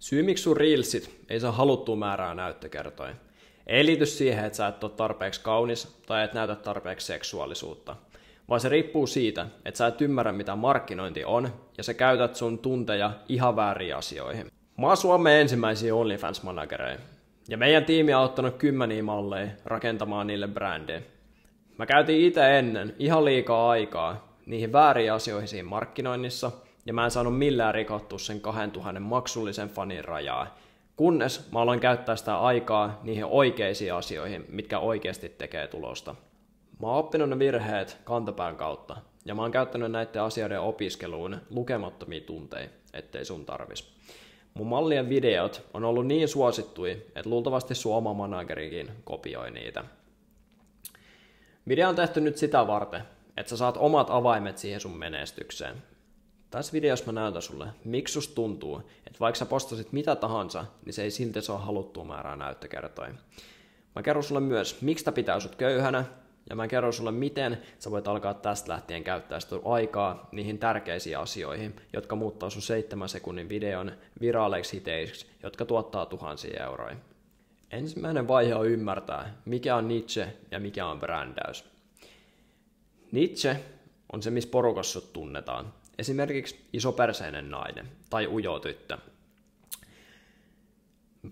Syy miksi sun reelsit ei saa haluttua määrää näyttökertoja. Ei liity siihen, että sä et ole tarpeeksi kaunis tai et näytä tarpeeksi seksuaalisuutta, vaan se riippuu siitä, että sä et ymmärrä mitä markkinointi on ja sä käytät sun tunteja ihan väärin asioihin. Mä oon Suomen ensimmäisiä OnlyFans-managereja ja meidän tiimi on ottanut 10 malleja rakentamaan niille brändejä. Mä käytin itse ennen ihan liikaa aikaa niihin väärin asioihin siinä markkinoinnissa ja mä en saanut millään rikottua sen 2000 maksullisen fanin rajaa, kunnes mä aloin käyttää sitä aikaa niihin oikeisiin asioihin, mitkä oikeasti tekee tulosta. Mä oon oppinut ne virheet kantapään kautta ja mä oon käyttänyt näiden asioiden opiskeluun lukemattomia tunteja, ettei sun tarvis. Mun mallien videot on ollut niin suosittuja, että luultavasti sun oma managerikin kopioi niitä. Video on tehty nyt sitä varten, että sä saat omat avaimet siihen sun menestykseen. Tässä videossa mä näytän sulle, miksi susta tuntuu, että vaikka sä postasit mitä tahansa, niin se ei silti saa haluttua määrää näyttökertoja. Mä kerron sulle myös, miksi tää pitää sut köyhänä, ja mä kerron sulle, miten sä voit alkaa tästä lähtien käyttää sitä aikaa niihin tärkeisiin asioihin, jotka muuttaa sun 7 sekunnin videon viraaleiksi hiteiksi, jotka tuottaa tuhansia euroja. Ensimmäinen vaihe on ymmärtää, mikä on niche ja mikä on brändäys. Niche on se, missä porukassa sut tunnetaan. Esimerkiksi isoperseinen nainen tai ujo tyttö.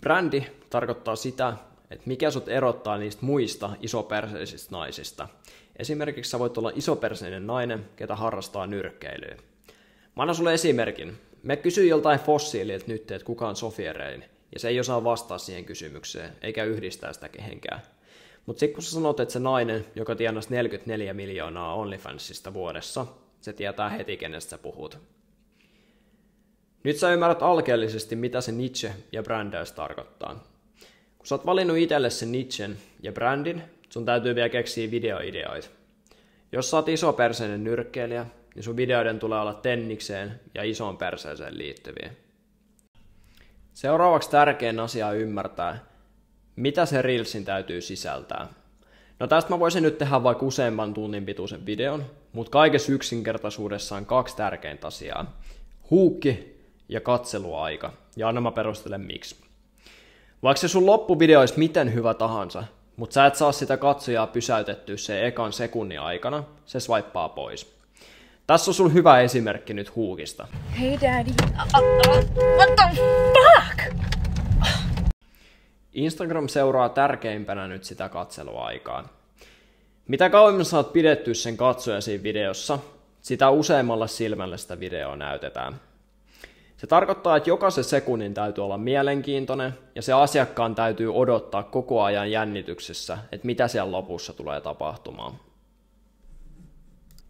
Brändi tarkoittaa sitä, että mikä sut erottaa niistä muista isoperseisistä naisista. Esimerkiksi sä voit olla isoperseinen nainen, ketä harrastaa nyrkkeilyä. Mä annan sulle esimerkin. Me kysyy joltain fossiililta nyt, että kuka on Sofia Rein, ja se ei osaa vastaa siihen kysymykseen, eikä yhdistää sitä kehenkään. Mutta sitten kun sä sanot, että se nainen, joka tienasi 44 miljoonaa OnlyFansista vuodessa, se tietää heti, kenestä sä puhut. Nyt sä ymmärrät alkeellisesti, mitä se niche ja brändäys tarkoittaa. Kun sä oot valinnut itselle sen nichen ja brändin, sun täytyy vielä keksiä videoideoita. Jos sä oot isoperseinen nyrkkeilijä, niin sun videoiden tulee olla tennikseen ja isoon perseeseen liittyviä. Seuraavaksi tärkein asia on ymmärtää, mitä se Reelsin täytyy sisältää. No tästä mä voisin nyt tehdä vaikka useamman tunnin pituisen videon, mutta kaikessa yksinkertaisuudessa on 2 tärkeintä asiaa. Huukki ja katseluaika. Ja anna mä perustelen miksi. Vaikka se sun loppuvideo olisi miten hyvä tahansa, mutta sä et saa sitä katsojaa pysäytettyä sen ekan sekunnin aikana, se swipeaa pois. Tässä on sun hyvä esimerkki nyt huukista. Hey daddy. What the fuck? Instagram seuraa tärkeimpänä nyt sitä katseluaikaa. Mitä kauemmin saat pidettyä sen katsojan siinä videossa, sitä useammalla silmällä sitä videoa näytetään. Se tarkoittaa, että jokaisen sekunnin täytyy olla mielenkiintoinen ja se asiakkaan täytyy odottaa koko ajan jännityksessä, että mitä siellä lopussa tulee tapahtumaan.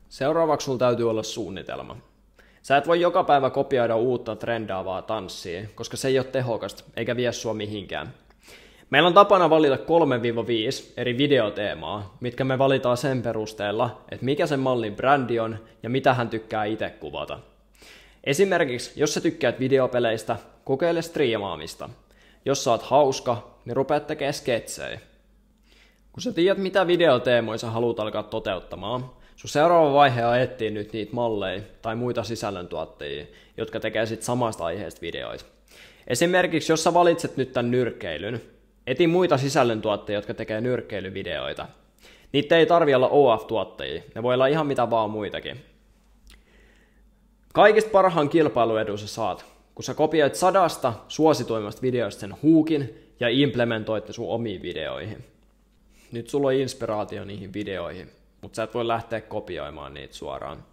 Seuraavaksi sulla täytyy olla suunnitelma. Sä et voi joka päivä kopioida uutta trendaavaa tanssia, koska se ei ole tehokasta eikä vie sua mihinkään. Meillä on tapana valita 3-5 eri videoteemaa, mitkä me valitaan sen perusteella, että mikä sen mallin brändi on ja mitä hän tykkää itse kuvata. Esimerkiksi, jos sä tykkäät videopeleistä, kokeile striimaamista. Jos sä oot hauska, niin rupeat tekemään sketsejä. Kun sä tiedät, mitä videoteemoja sä haluat alkaa toteuttamaan, sun seuraava vaihe on etsiä nyt niitä malleja tai muita sisällöntuottajia, jotka tekee sit samasta aiheesta videoita. Esimerkiksi, jos sä valitset nyt tän nyrkkeilyn, eti muita sisällöntuottajia, jotka tekee nyrkkeilyvideoita. Niitä ei tarvi olla OF-tuottajia, ne voi olla ihan mitä vaan muitakin. Kaikista parhaan kilpailuedun sä saat, kun sä kopioit 100 suosituimmasta videoista sen huukin ja implementoit ne sun omiin videoihin. Nyt sulla on inspiraatio niihin videoihin, mutta sä et voi lähteä kopioimaan niitä suoraan.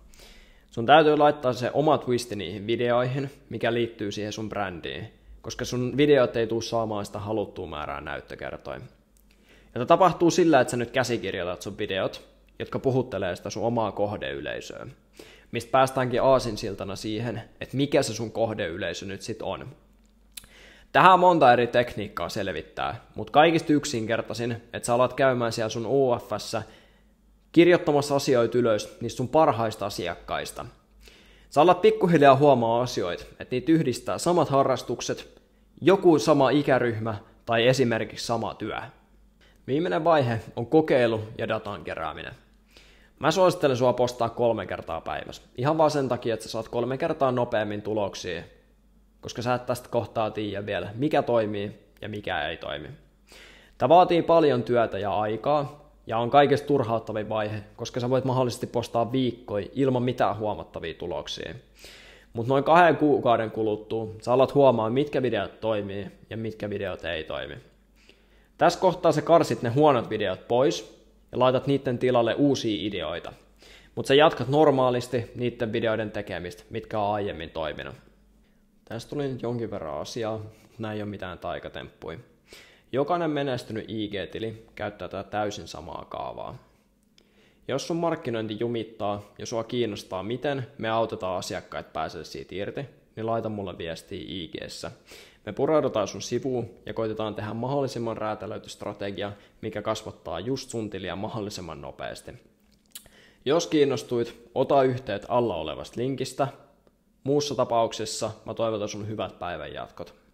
Sun täytyy laittaa se oma twisti niihin videoihin, mikä liittyy siihen sun brändiin, koska sun videot ei tule saamaan sitä haluttua määrää näyttökertoja. Ja tämä tapahtuu sillä, että sä nyt käsikirjoitat sun videot, jotka puhuttelee sitä sun omaa kohdeyleisöä, mistä päästäänkin aasinsiltana siihen, että mikä se sun kohdeyleisö nyt sit on. Tähän on monta eri tekniikkaa selvittää, mutta kaikista yksinkertaisin, että sä alat käymään siellä sun OF:ssä kirjoittamassa asioita ylös niistä sun parhaista asiakkaista. Sä alat pikkuhiljaa huomaa asioita, että niitä yhdistää samat harrastukset, joku sama ikäryhmä tai esimerkiksi sama työ. Viimeinen vaihe on kokeilu ja datan kerääminen. Mä suosittelen sua postaa 3 kertaa päivässä. Ihan vaan sen takia, että sä saat 3 kertaa nopeammin tuloksia, koska sä et tästä kohtaa tiedä vielä, mikä toimii ja mikä ei toimi. Tämä vaatii paljon työtä ja aikaa, ja on kaikista turhauttavin vaihe, koska sä voit mahdollisesti postaa viikkoja ilman mitään huomattavia tuloksia. Mutta noin 2 kuukauden kuluttua sä alat huomaa, mitkä videot toimii ja mitkä videot ei toimi. Tässä kohtaa sä karsit ne huonot videot pois ja laitat niiden tilalle uusia ideoita. Mutta sä jatkat normaalisti niiden videoiden tekemistä, mitkä on aiemmin toiminut. Tässä tuli nyt jonkin verran asiaa, mutta nämä ei ole mitään taikatemppuja. Jokainen menestynyt IG-tili käyttää tätä täysin samaa kaavaa. Jos sun markkinointi jumittaa ja sua kiinnostaa, miten me autetaan asiakkaita pääsemään siitä irti, niin laita mulle viestiä IG:ssä. Me pureudutaan sun sivuun ja koitetaan tehdä mahdollisimman räätälöity strategia, mikä kasvattaa just sun tiliä mahdollisimman nopeasti. Jos kiinnostuit, ota yhteyttä alla olevasta linkistä. Muussa tapauksessa mä toivotan sun hyvät päivänjatkot.